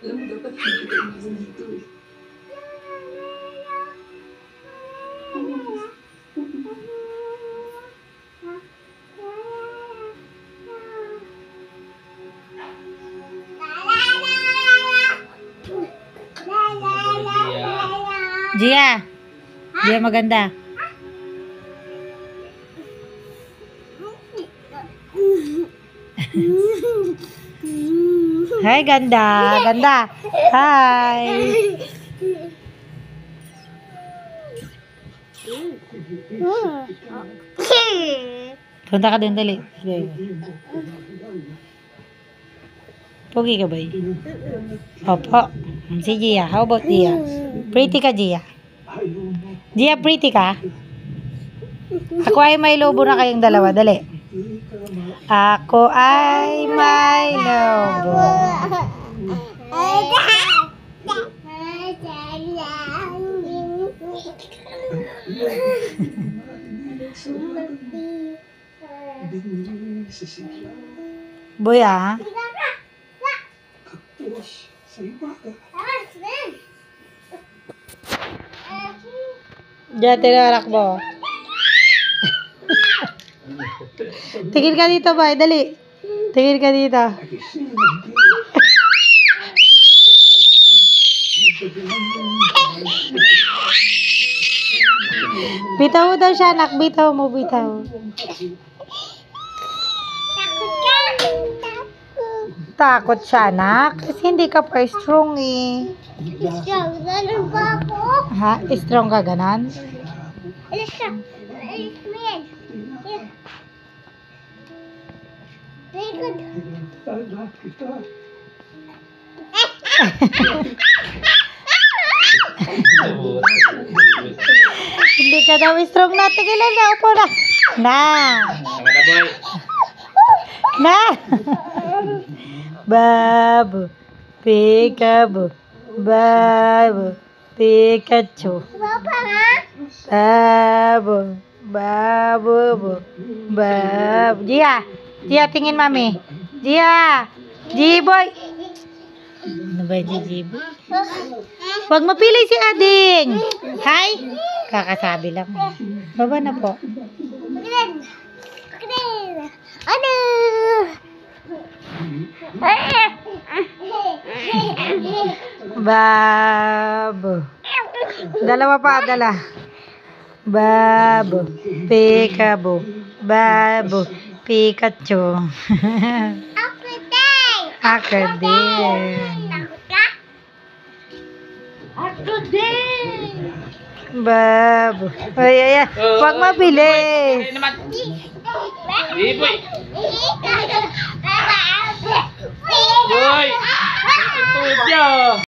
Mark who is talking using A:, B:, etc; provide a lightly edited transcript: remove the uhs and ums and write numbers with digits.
A: Alam mo, dapat hindi ka iwasan dito eh.
B: Gia. Gia maganda. Hai ganda, ganda. Hai. Punta ka din dali. Pogi ka ba? Opo. Si Gia. How about Gia? Pretty ka, Gia? Gia, pretty ka? Ako ay may lobo na kayong dalawa. Dali. Ako ay may lobo. Boy, ah. Diyan, tinarak mo. Tingin ka dito, boy. Dali. Tingin ka dito. Bitaw mo daw siya, anak. Bitaw mo, bitaw. Takot siya, anak. Kasi hindi ka pa strong, eh.
C: Strong, ganun ba ako?
B: Ha? Strong ka, ganan?
C: Alis ka. Alis mo yan. Here. Very good.
B: Hindi ka daw strong na. Tigilan na, upo na. Na. Na. Babu. Peekaboo. Babu. Pikachu.
C: Papa, ha?
B: Babu. Babu. Babu. Gia. Gia, tingin mami. Gia. Jiboy. Ano ba yung Jiboy? Huwag mapili si Ading. Hi. Kakasabi lang. Baba na po.
C: Pagkinin. Pagkinin. Ano?
B: Babu. Dalawa pa, dala. Babu. Peekaboo. Babu. Pikachu.
C: Ako din.
B: Ako din.
C: Takot ka? Ako din.
B: Babu. Ay, ay, ay. Huwag mabilis.
C: Iboy.
D: Boy! Ito dyan!